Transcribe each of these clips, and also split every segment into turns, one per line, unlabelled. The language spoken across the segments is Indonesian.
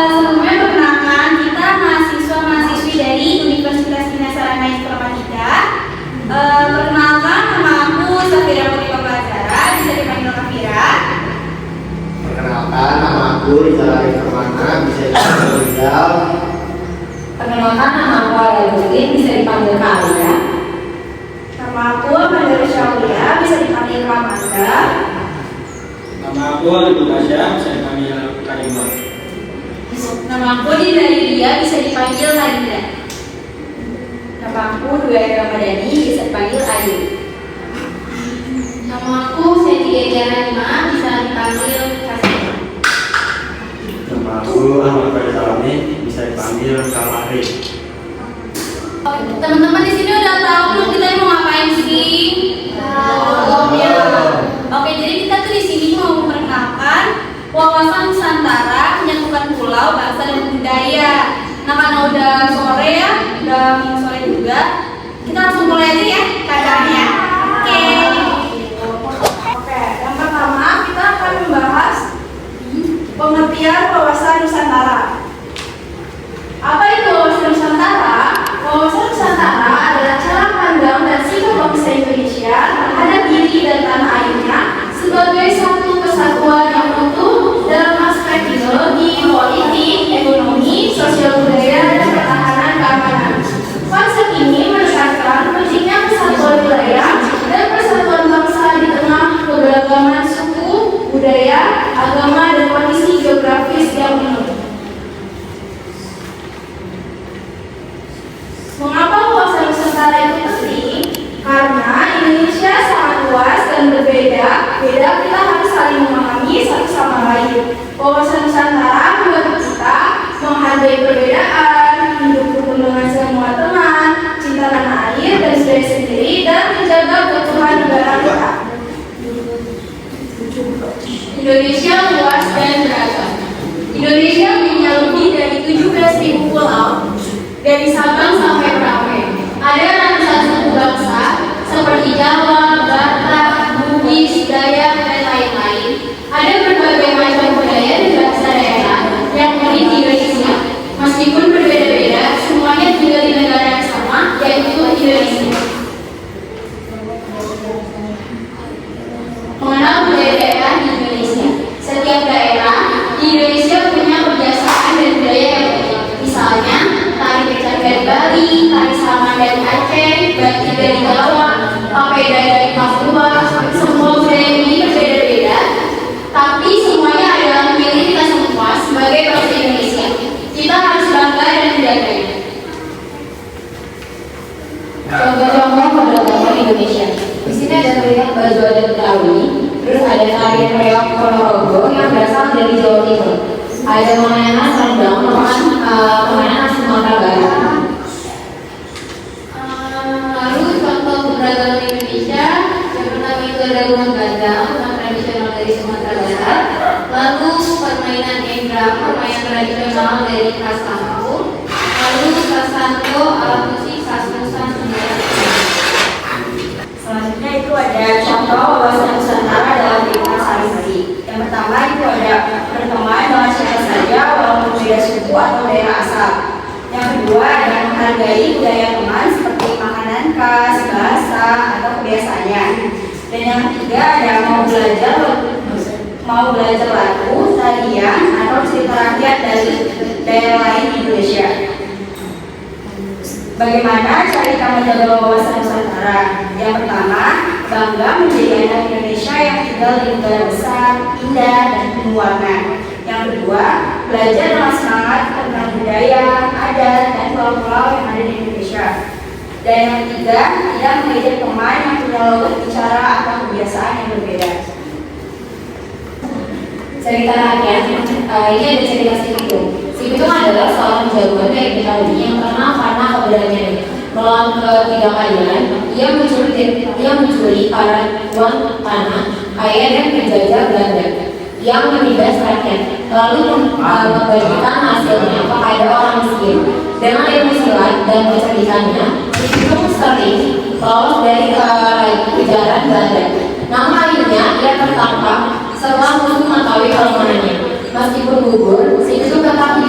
Sebelumnya perkenalkan kita mahasiswa-mahasiswi dari Universitas Bina Sarana Informatika. Perkenalkan nama aku Safira Putri Pembazara, bisa dipanggil Kafira.
Perkenalkan nama aku Rizal Arif Permana, bisa dipanggil Rizal.
Perkenalkan nama aku Alia, bisa dipanggil Kak Alia.
Nama aku Amanda Syaulia, bisa dipanggil Kak Amanda.
Nama aku Alibu Tasya, bisa dipanggil Karimah.
Nama aku Dinda Yulia, bisa dipanggil Nadira. Nama aku Dwi Ramadhani, bisa dipanggil Ayu. Nama aku Siti Gegarima, bisa dipanggil Kasih.
Nama aku Ahmad Faisal Salami, bisa dipanggil Kamari.
Teman-teman di sini udah tahu belum kita mau ngapain sih? Tahu. Ya. Oke, jadi kita tuh di sini mau memperkenalkan wawasan Nusantara menyatukan pulau, bahasa dan budaya. Nah, karena udah sore ya, udah mau sore juga, kita langsung mulai aja ya kajiannya. Oke, yang pertama kita akan membahas pengertian wawasan Nusantara. Apa itu wawasan Nusantara? Wawasan Nusantara adalah cara pandang dan sikap bangsa Indonesia terhadap diri dan tanah airnya sebagai satu kesatuan yang utuh dalam aspek ideologi, politik, ekonomi, sosial budaya, dan pertahanan keamanan. Konsep ini menekankan pentingnya persatuan wilayah dan persatuan bangsa di tengah keberagaman suku, budaya, agama, dan kondisi geografis yang unik. Mengapa wawasan Nusantara itu penting? Karena Indonesia sangat luas dan berbeda. Kita harus saling memahami satu sama lain. Wawasan Nusantara membantu kita menghargai perbedaan, hidup rukun dengan semua teman, cinta tanah air dan budaya sendiri, dan menjaga keutuhan negara kita. Indonesia luas dan beragam. Indonesia punya lebih dari 17.000 pulau. Dari Sabang sampai Merauke, ada ratusan suku bangsa seperti Jawa, Batak, Bugis, Dayak, dan lain-lain. Ada berbagai macam budaya dan bahasa daerah yang unik di Indonesia. Meskipun berbeda-beda, semuanya tinggal di negara yang sama, yaitu Indonesia. Mengenal budaya daerah di Indonesia. Setiap daerah di Indonesia punya kebiasaan dan budaya yang unik. Misalnya, tari becak dari Bali, tari saman dari Aceh, batik dari Jawa, papeda dari Papua. Semua budaya ini berbeda-beda, tapi semuanya adalah milik kita semua sebagai bangsa Indonesia. Kita harus bangga dan menjaganya.
Contoh-contoh perdagangan Indonesia. Di sini ada terlihat baju adat Betawi, terus ada tarian reok Ponorogo yang berasal dari Jawa Timur. Ada permainan rendang, permainan Sumatera Barat.
Lalu contoh keberagaman Indonesia, yang pertama itu ada rumah gadang, rumah tradisional dari Sumatera Barat. Lalu permainan engrang, permainan tradisional dari khas Lampung. Lalu sasanto, alat musik khas Nusa Tenggara. Selanjutnya itu ada contoh wawasan Nusantara dalam kehidupan sehari-hari. Yang pertama itu ada berteman dengan siapa saja walaupun beda suku atau daerah asal. Yang kedua ada menghargai budaya teman seperti makanan khas, bahasa, atau kebiasaannya. Dan yang ketiga ada mau belajar lagu, tarian, atau cerita rakyat dari daerah lain di Indonesia. Bagaimana cara kita menjaga wawasan Nusantara? Yang pertama, bangga menjadi anak Indonesia yang tinggal di negara besar, indah, dan penuh warna. Yang kedua, belajar dengan semangat tentang budaya, adat, dan pulau-pulau yang ada di Indonesia. Dan yang ketiga, tidak mengejek teman yang punya logat bicara atau kebiasaan yang berbeda.
Cerita rakyat, ini ada cerita si Pitung. Si Pitung adalah seorang jagoan dari Betawi yang terkenal karena keberaniannya. Melawan ketidakadilan, ia mencuri para tuan tanah kaya dan penjajah Belanda yang menindas rakyat, lalu membagikan hasilnya kepada orang miskin. Dengan ilmu silat dan kecerdikannya, si Pitung sering lolos dari kejaran Belanda. Namun akhirnya ia tertangkap setelah musuh mengetahui kelemahannya. Meskipun gugur, si Pitung tetap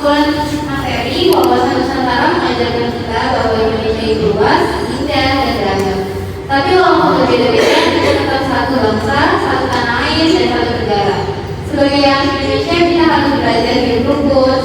Kumpulan materi wawasan Nusantara mengajarkan kita bahwa Indonesia itu luas, indah, dan beragam. Tapi walaupun berbeda-beda, kita tetap satu bangsa, satu tanah air, dan satu negara. Sebagai anak Indonesia, kita harus belajar hidup rukun,